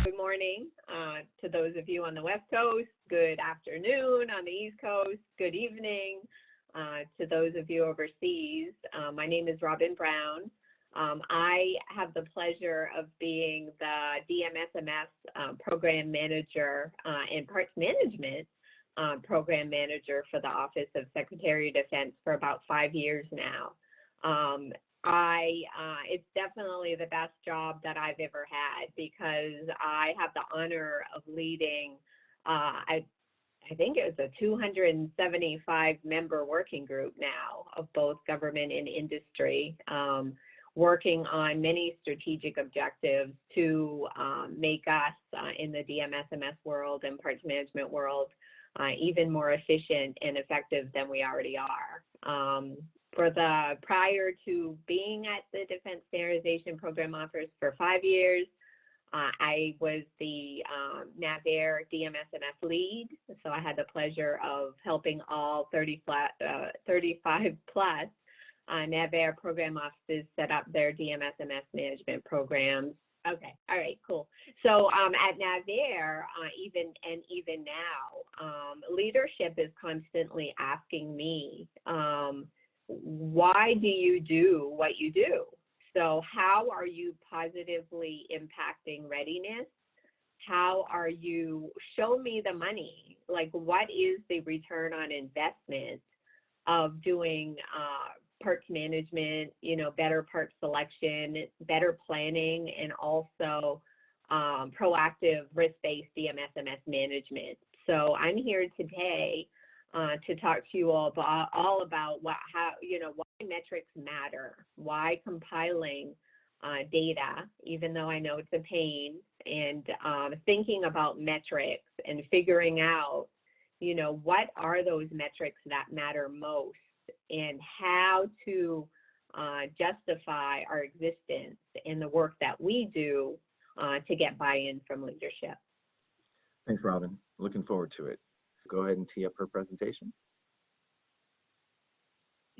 good morning to those of you on the West Coast, good afternoon on the East Coast, good evening to those of you overseas. My name is Robin Brown. I have the pleasure of being the DMSMS Program Manager and Parts Management Program Manager for the Office of Secretary of Defense for about 5 years now. It's definitely the best job that I've ever had because I have the honor of leading, I think it was a 275 member working group now of both government and industry, working on many strategic objectives to make us in the DMSMS world and parts management world even more efficient and effective than we already are. Prior to being at the Defense Standardization Program Office for 5 years, I was the NAVAIR DMSMS lead. So I had the pleasure of helping all 35 plus NAVAIR program offices set up their DMSMS management programs. Okay, all right, cool. So at NAVAIR, even now, leadership is constantly asking me, why do you do what you do? So how are you positively impacting readiness? How are you, show me the money, like what is the return on investment of doing parts management, better part selection, better planning, and also proactive risk-based DMSMS management. So I'm here today to talk to you all about why metrics matter, why compiling data, even though I know it's a pain, and thinking about metrics and figuring out, what are those metrics that matter most and how to justify our existence in the work that we do to get buy-in from leadership. Thanks, Robin. Looking forward to it. Go ahead and tee up her presentation.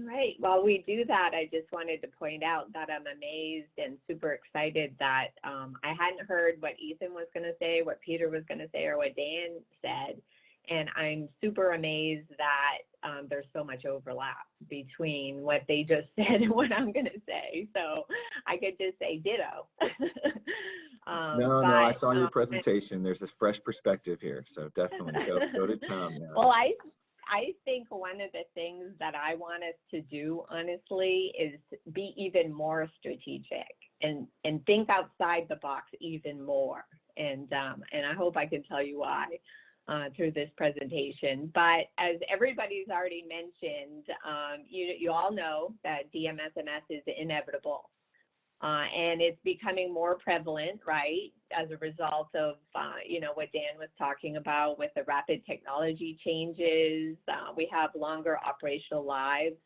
Right. While we do that, I just wanted to point out that I'm amazed and super excited that I hadn't heard what Ethan was going to say, what Peter was going to say, or what Dan said. And I'm super amazed that there's so much overlap between what they just said and what I'm going to say. So I could just say ditto. No, I saw your presentation. There's a fresh perspective here. So definitely go to town. Yeah. Well, I think one of the things that I want us to do, honestly, is be even more strategic and think outside the box even more. And I hope I can tell you why through this presentation. But as everybody's already mentioned, you all know that DMSMS is inevitable. And it's becoming more prevalent, right, as a result of, what Dan was talking about with the rapid technology changes. We have longer operational lives,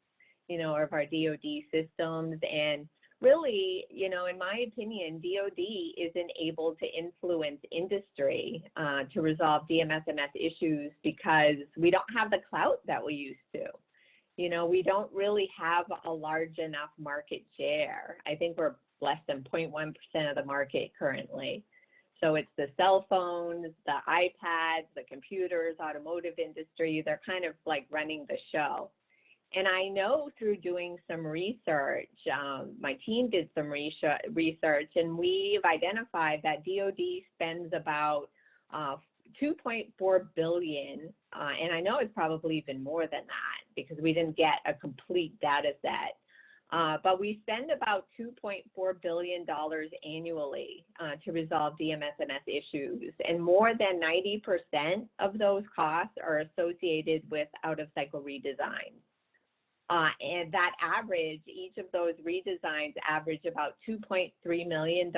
of our DoD systems. And really, in my opinion, DoD isn't able to influence industry to resolve DMSMS issues because we don't have the clout that we used to. We don't really have a large enough market share. I think we're less than 0.1% of the market currently. So it's the cell phones, the iPads, the computers, automotive industry, they're kind of like running the show. And I know through doing some research, my team did some research, and we've identified that DoD spends about $2.4 billion, and I know it's probably even more than that because we didn't get a complete data set. But we spend about $2.4 billion annually to resolve DMSMS issues, and more than 90% of those costs are associated with out-of-cycle redesigns. And that average, each of those redesigns average about $2.3 million.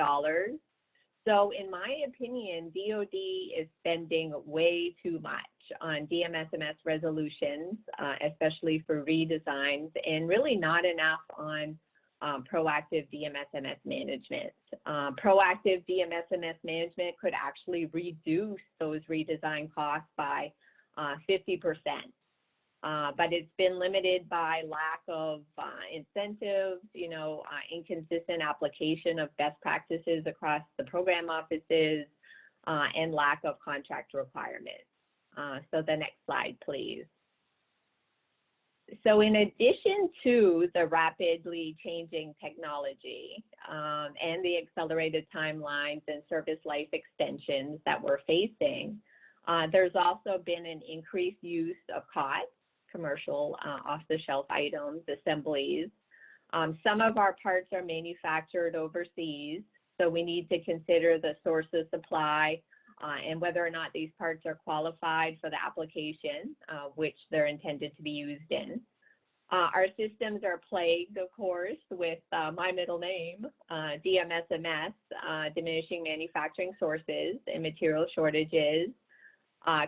So in my opinion, DoD is spending way too much on DMSMS resolutions, especially for redesigns, and really not enough on proactive DMSMS management. Proactive DMSMS management could actually reduce those redesign costs by 50%. But it's been limited by lack of incentives, inconsistent application of best practices across the program offices, and lack of contract requirements. So the next slide, please. So in addition to the rapidly changing technology and the accelerated timelines and service life extensions that we're facing, there's also been an increased use of COTS, commercial off-the-shelf items, assemblies. Some of our parts are manufactured overseas, so we need to consider the source of supply and whether or not these parts are qualified for the application, which they're intended to be used in. Our systems are plagued, of course, with my middle name, DMSMS, diminishing manufacturing sources and material shortages.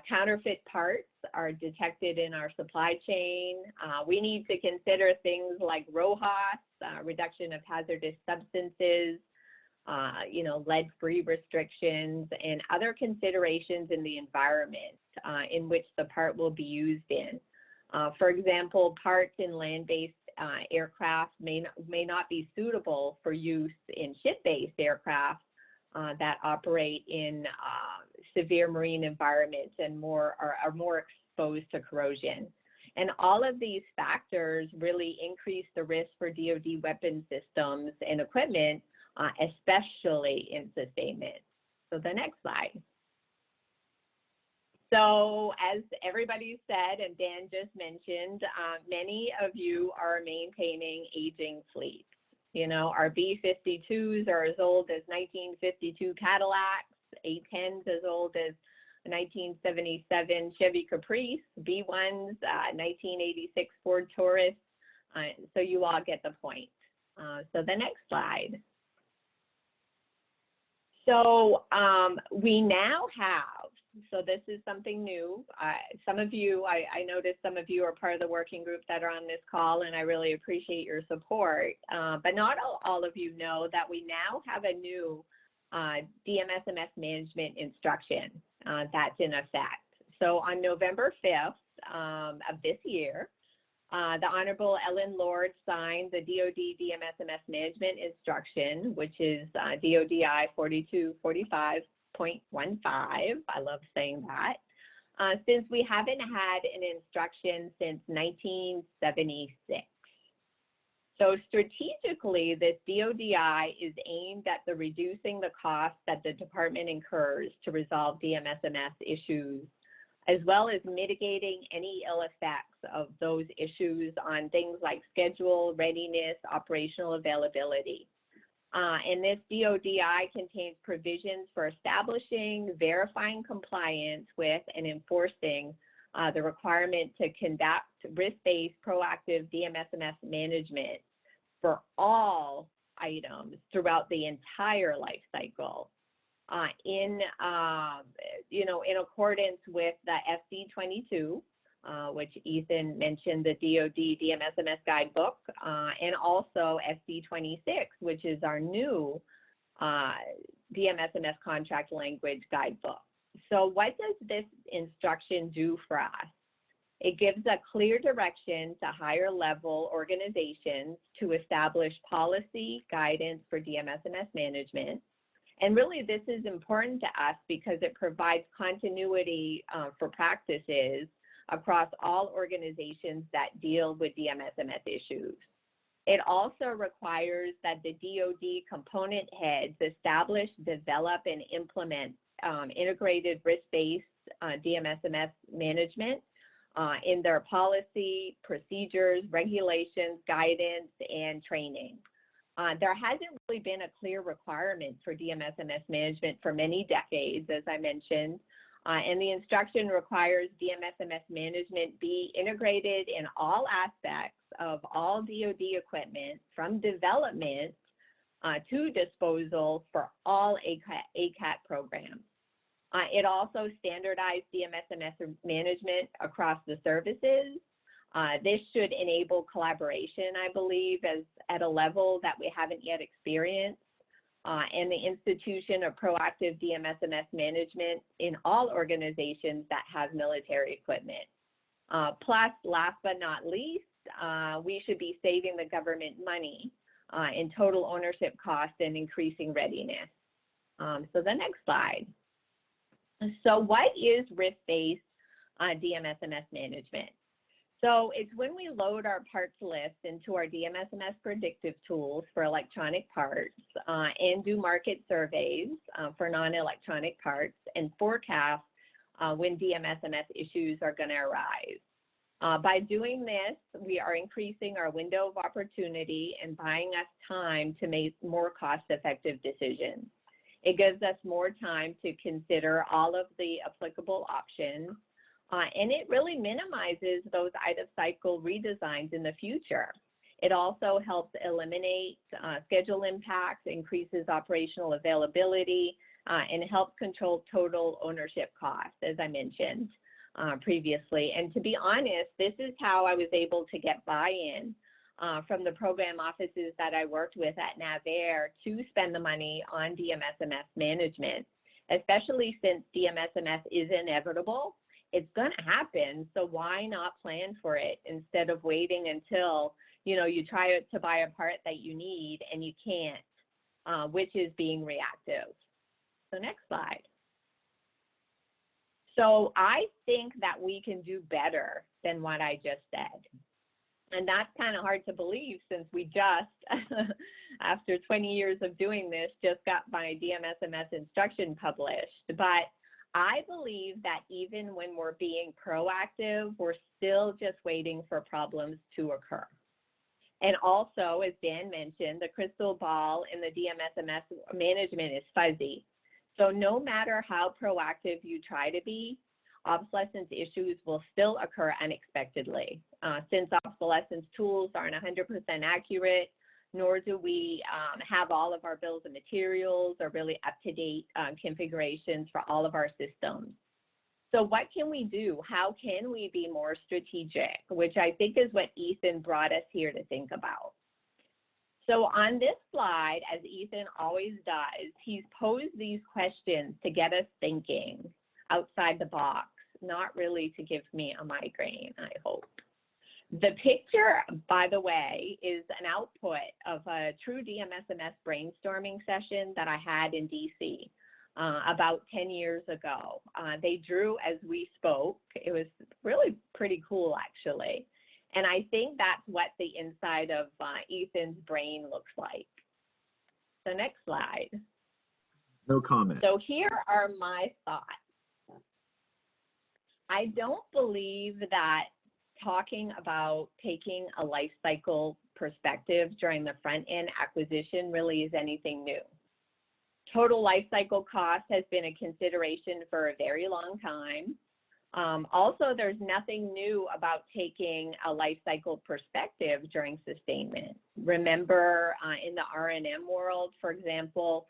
Counterfeit parts are detected in our supply chain. We need to consider things like RoHS, reduction of hazardous substances, lead-free restrictions, and other considerations in the environment in which the part will be used in. For example, parts in land-based aircraft may not be suitable for use in ship-based aircraft that operate in severe marine environments and are more exposed to corrosion. And all of these factors really increase the risk for DoD weapon systems and equipment, especially in sustainment. So the next slide. So as everybody said, and Dan just mentioned, many of you are maintaining aging fleets. You know, our B-52s are as old as 1952 Cadillacs, A-10s as old as 1977 Chevy Caprice, B-1s, 1986 Ford Taurus. So you all get the point. So the next slide. So we now have, so this is something new. Some of you, I noticed some of you are part of the working group that are on this call, and I really appreciate your support. But not all of you know that we now have a new DMSMS management instruction that's in effect. So on November 5th of this year, the Honorable Ellen Lord signed the DoD DMSMS management instruction, which is DODI 4245.15. I love saying that. Since we haven't had an instruction since 1976. So strategically, this DODI is aimed at reducing the cost that the department incurs to resolve DMSMS issues, as well as mitigating any ill effects of those issues on things like schedule, readiness, operational availability. And this DODI contains provisions for establishing, verifying compliance with, and enforcing the requirement to conduct risk-based proactive DMSMS management for all items throughout the entire life cycle. In accordance with the FD22, which Ethan mentioned, the DoD DMSMS guidebook, and also FD26, which is our new DMSMS contract language guidebook. So what does this instruction do for us? It gives a clear direction to higher level organizations to establish policy guidance for DMSMS management. And really, this is important to us because it provides continuity for practices across all organizations that deal with DMSMS issues. It also requires that the DoD component heads establish, develop, and implement integrated risk-based DMSMS management in their policy, procedures, regulations, guidance, and training. There hasn't really been a clear requirement for DMSMS management for many decades, as I mentioned, and the instruction requires DMSMS management be integrated in all aspects of all DoD equipment from development to disposal for all ACAT programs. It also standardized DMSMS management across the services. This should enable collaboration, I believe, at a level that we haven't yet experienced, and the institution of proactive DMSMS management in all organizations that have military equipment. Plus, last but not least, we should be saving the government money in total ownership costs and increasing readiness. So the next slide. So what is risk-based DMSMS management? So it's when we load our parts list into our DMSMS predictive tools for electronic parts and do market surveys for non-electronic parts and forecast when DMSMS issues are going to arise. By doing this, we are increasing our window of opportunity and buying us time to make more cost-effective decisions. It gives us more time to consider all of the applicable options, and it really minimizes those out-of-cycle redesigns in the future. It also helps eliminate schedule impacts, increases operational availability, and helps control total ownership costs, as I mentioned previously. And to be honest, this is how I was able to get buy-in from the program offices that I worked with at NAVAIR to spend the money on DMSMS management, especially since DMSMS is inevitable. It's going to happen, so why not plan for it instead of waiting until, you know, you try to buy a part that you need and you can't, which is being reactive. So next slide. So I think that we can do better than what I just said. And that's kind of hard to believe since we just, after 20 years of doing this, just got my DMSMS instruction published. But I believe that even when we're being proactive, we're still just waiting for problems to occur. And also, as Dan mentioned, the crystal ball in the DMSMS management is fuzzy. So no matter how proactive you try to be, obsolescence issues will still occur unexpectedly. Since obsolescence tools aren't 100% accurate, nor do we have all of our bills of materials or really up-to-date configurations for all of our systems. So what can we do? How can we be more strategic, which I think is what Ethan brought us here to think about. So on this slide, as Ethan always does, he's posed these questions to get us thinking outside the box, not really to give me a migraine, I hope. The picture, by the way, is an output of a true DMSMS brainstorming session that I had in DC about 10 years ago. They drew as we spoke. It was really pretty cool, actually. And I think that's what the inside of Ethan's brain looks like. So next slide. No comment. So here are my thoughts. I don't believe that talking about taking a life cycle perspective during the front end acquisition really is anything new. Total life cycle cost has been a consideration for a very long time. Also, there's nothing new about taking a life cycle perspective during sustainment. Remember in the R&M world, for example,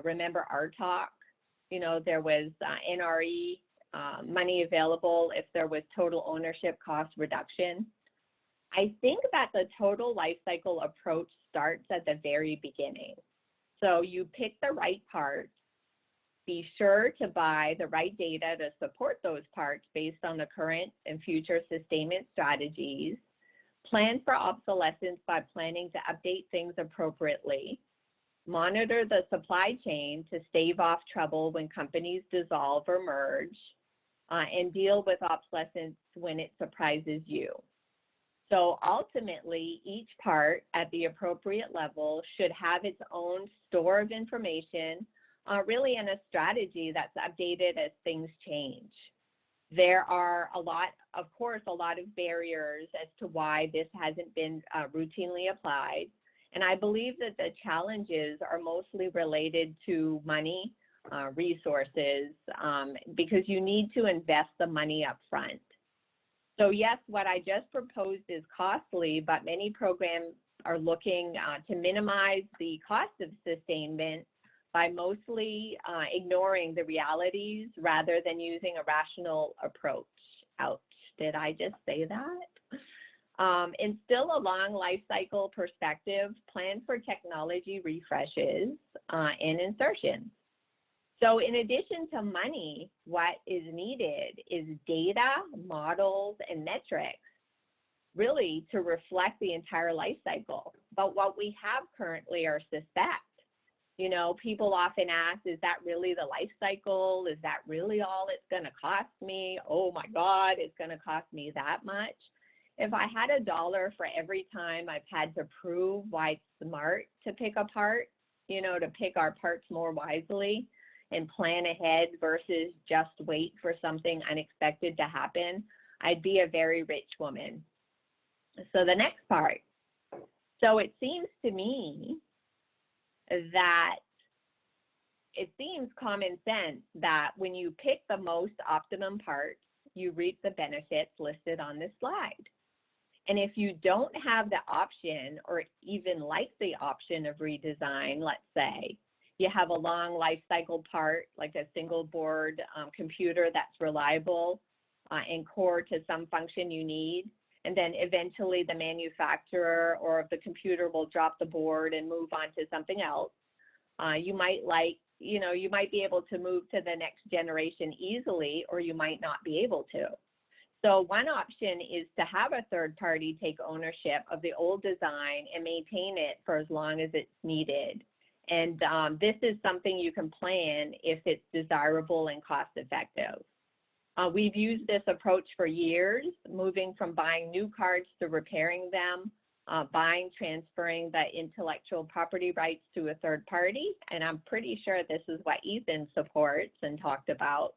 remember RTOC, you know, there was NRE, money available if there was total ownership cost reduction. I think that the total life cycle approach starts at the very beginning. So you pick the right parts, be sure to buy the right data to support those parts based on the current and future sustainment strategies, plan for obsolescence by planning to update things appropriately, monitor the supply chain to stave off trouble when companies dissolve or merge, and deal with obsolescence when it surprises you. So ultimately, each part at the appropriate level should have its own store of information, really in a strategy that's updated as things change. There are a lot of barriers as to why this hasn't been routinely applied. And I believe that the challenges are mostly related to money, resources, because you need to invest the money up front. So yes, what I just proposed is costly, but many programs are looking to minimize the cost of sustainment by mostly ignoring the realities rather than using a rational approach. Ouch, did I just say that? Instill a long life cycle perspective, plan for technology refreshes and insertions. So in addition to money, what is needed is data, models, and metrics, really to reflect the entire life cycle. But what we have currently are suspect. You know, people often ask, is that really the life cycle? Is that really all it's going to cost me? Oh my God, it's going to cost me that much. If I had $1 for every time I've had to prove why it's smart to pick a part, you know, to pick our parts more wisely and plan ahead versus just wait for something unexpected to happen, I'd be a very rich woman. So the next part. So it seems to me that it seems common sense that when you pick the most optimum parts, you reap the benefits listed on this slide. And if you don't have the option or even like the option of redesign, let's say, you have a long life cycle part like a single board computer that's reliable and core to some function you need, and then eventually the manufacturer or the computer will drop the board and move on to something else. You might you might be able to move to the next generation easily, or you might not be able to. So one option is to have a third party take ownership of the old design and maintain it for as long as it's needed. And this is something you can plan if it's desirable and cost effective. We've used this approach for years, moving from buying new cards to repairing them, transferring the intellectual property rights to a third party. And I'm pretty sure this is what Ethan supports and talked about,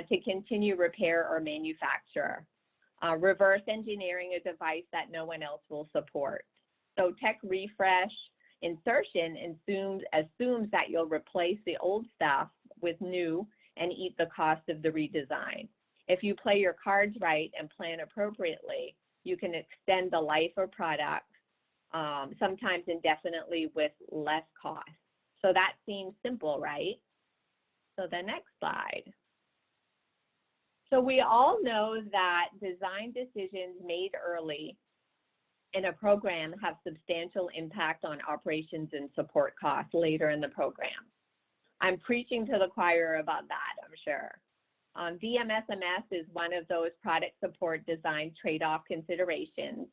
to continue repair or manufacture. Reverse engineering a device that no one else will support. So tech refresh insertion assumes that you'll replace the old stuff with new and eat the cost of the redesign. If you play your cards right and plan appropriately, you can extend the life of products, sometimes indefinitely with less cost. So that seems simple, right? So the next slide. So we all know that design decisions made early in a program have substantial impact on operations and support costs later in the program. I'm preaching to the choir about that, I'm sure. DMSMS is one of those product support design trade-off considerations.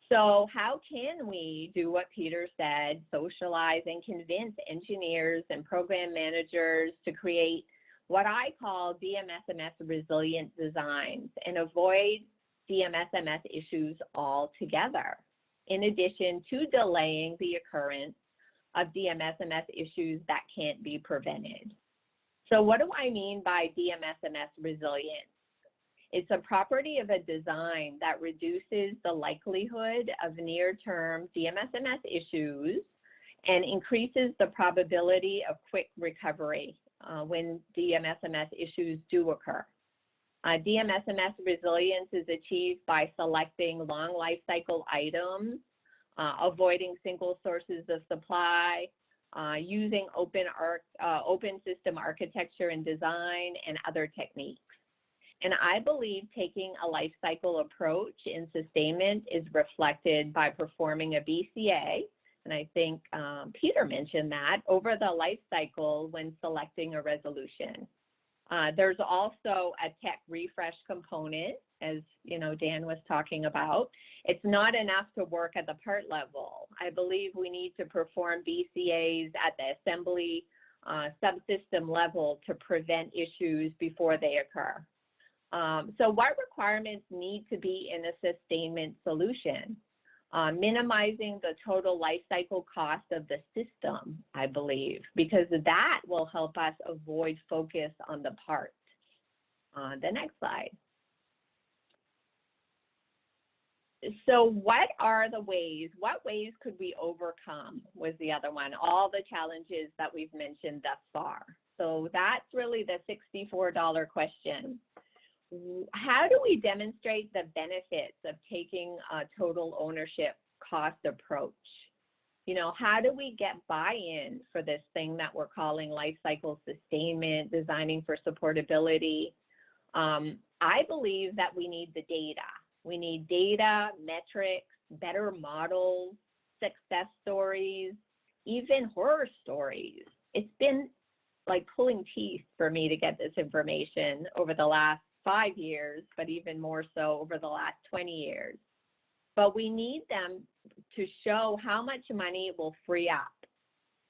So how can we do what Peter said, socialize and convince engineers and program managers to create what I call DMSMS resilient designs and avoid DMSMS issues altogether, in addition to delaying the occurrence of DMSMS issues that can't be prevented? So what do I mean by DMSMS resilience? It's a property of a design that reduces the likelihood of near-term DMSMS issues and increases the probability of quick recovery when DMSMS issues do occur. DMSMS resilience is achieved by selecting long life cycle items, avoiding single sources of supply, using open system architecture and design, and other techniques. And I believe taking a life cycle approach in sustainment is reflected by performing a BCA, and I think Peter mentioned that, over the life cycle when selecting a resolution. There's also a tech refresh component, as Dan was talking about. It's not enough to work at the part level. I believe we need to perform BCAs at the assembly subsystem level to prevent issues before they occur. So what requirements need to be in a sustainment solution? Minimizing the total life cycle cost of the system, I believe, because that will help us avoid focus on the part. The next slide. So what ways could we overcome was the other one, all the challenges that we've mentioned thus far. So that's really the $64 question. How do we demonstrate the benefits of taking a total ownership cost approach? How do we get buy-in for this thing that we're calling life cycle sustainment, designing for supportability? I believe that we need the data. We need data, metrics, better models, success stories, even horror stories. It's been like pulling teeth for me to get this information over the last 5 years, but even more so over the last 20 years. But we need them to show how much money it will free up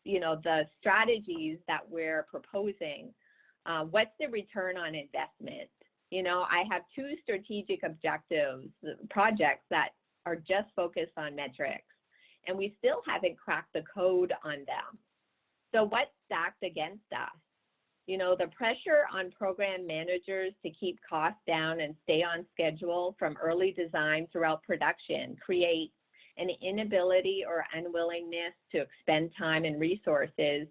the strategies that we're proposing, what's the return on investment? I have 2 strategic objectives, projects that are just focused on metrics, and we still haven't cracked the code on them. So what's stacked against us? The pressure on program managers to keep costs down and stay on schedule from early design throughout production creates an inability or unwillingness to expend time and resources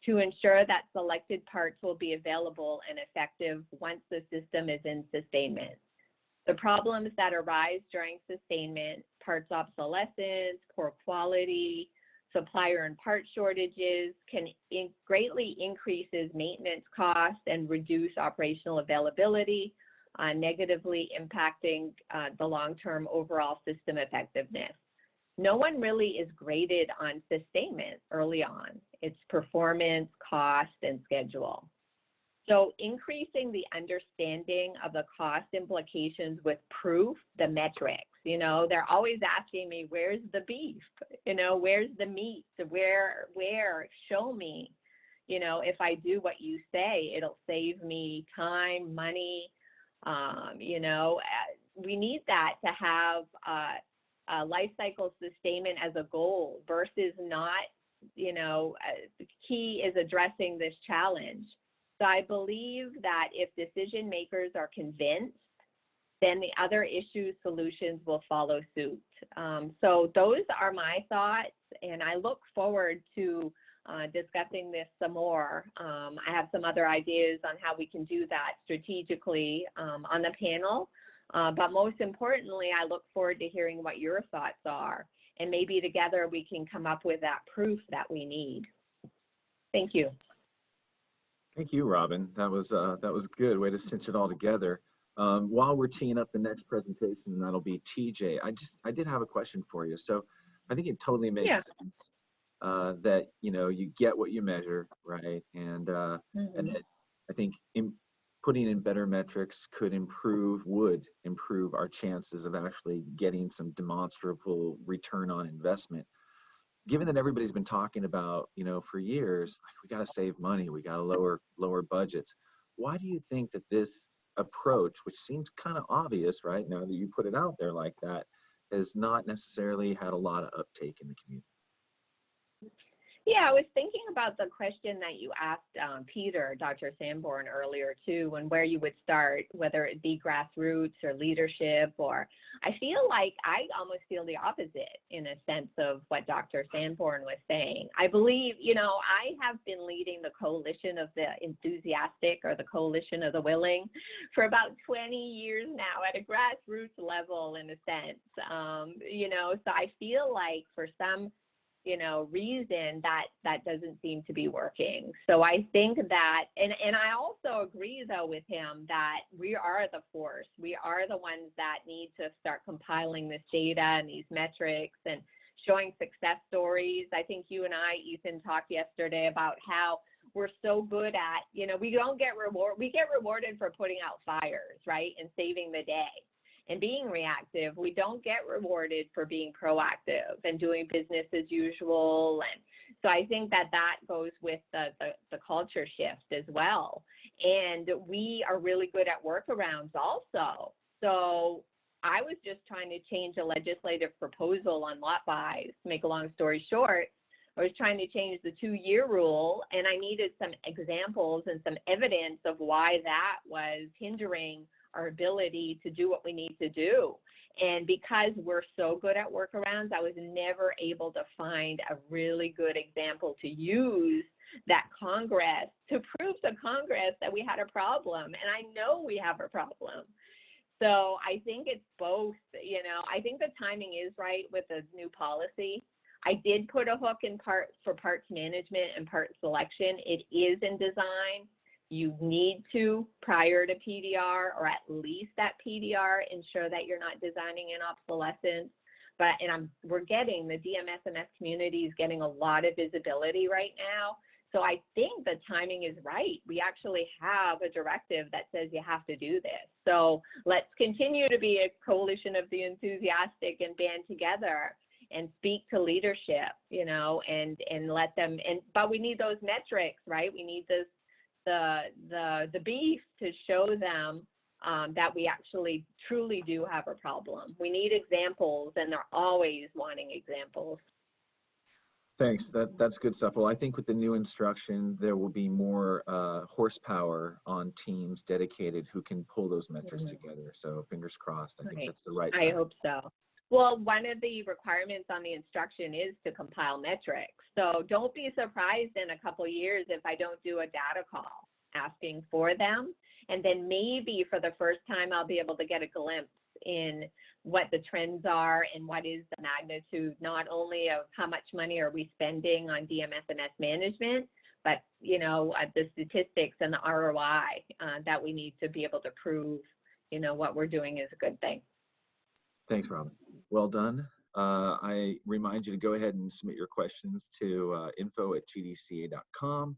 to ensure that selected parts will be available and effective once the system is in sustainment. The problems that arise during sustainment, parts obsolescence, poor quality, supplier and part shortages can greatly increases maintenance costs and reduce operational availability, negatively impacting the long-term overall system effectiveness. No one really is graded on sustainment early on. It's performance, cost, and schedule. So increasing the understanding of the cost implications with proof, the metrics, they're always asking me, where's the beef? Where's the meat? Where, show me, if I do what you say, it'll save me time, money, we need that to have life cycle sustainment as a goal versus not, the key is addressing this challenge. So I believe that if decision makers are convinced, then the other issues, solutions will follow suit. So those are my thoughts, and I look forward to discussing this some more. I have some other ideas on how we can do that strategically on the panel. But most importantly, I look forward to hearing what your thoughts are, and maybe together we can come up with that proof that we need. Thank you. Thank you, Robin. That was a good way to cinch it all together. While we're teeing up the next presentation, and that'll be TJ, I did have a question for you. So I think it totally makes sense that you get what you measure, right? And and that I think putting in better metrics would improve our chances of actually getting some demonstrable return on investment. Given that everybody's been talking about, for years, like, we got to save money, we got to lower budgets. Why do you think that this approach, which seems kind of obvious, right, now that you put it out there like that, has not necessarily had a lot of uptake in the community? Yeah, I was thinking about the question that you asked Peter, Dr. Sanborn, earlier too, and where you would start, whether it be grassroots or leadership, or I almost feel the opposite in a sense of what Dr. Sanborn was saying. I believe, I have been leading the coalition of the enthusiastic, or the coalition of the willing, for about 20 years now at a grassroots level in a sense, so I feel like for some reason that doesn't seem to be working. So I think that, and I also agree though with him that we are the force. We are the ones that need to start compiling this data and these metrics and showing success stories. I think you and I, Ethan, talked yesterday about how we're so good at, we get rewarded for putting out fires, right, and saving the day. And being reactive, we don't get rewarded for being proactive and doing business as usual. And so I think that goes with the culture shift as well. And we are really good at workarounds also. So I was just trying to change a legislative proposal on lot buys. To make a long story short, I was trying to change the 2-year rule, and I needed some examples and some evidence of why that was hindering our ability to do what we need to do. And because we're so good at workarounds, I was never able to find a really good example to use that Congress, to prove to Congress that we had a problem. And I know we have a problem. So I think it's both, I think the timing is right with the new policy. I did put a hook in for parts management and part selection. It is in design. You need to, prior to PDR, or at least at PDR, ensure that you're not designing in obsolescence. We're getting, the DMSMS community is getting a lot of visibility right now. So I think the timing is right. We actually have a directive that says you have to do this. So let's continue to be a coalition of the enthusiastic and band together and speak to leadership, you know, and let them, but we need those metrics, right? We need the beef to show them that we actually truly do have a problem. We need examples, and they're always wanting examples. Thanks. That's good stuff. Well, I think with the new instruction, there will be more horsepower on teams dedicated who can pull those metrics together. So fingers crossed. I think that's the right I time. hope so. Well, one of the requirements on the instruction is to compile metrics. So don't be surprised in a couple of years if I don't do a data call asking for them. And then maybe for the first time, I'll be able to get a glimpse in what the trends are and what is the magnitude, not only of how much money are we spending on DMSMS management, but, you know, the statistics and the ROI that we need to be able to prove, you know, what we're doing is a good thing. Thanks, Robin. Well done. I remind you to go ahead and submit your questions to info@gdca.com.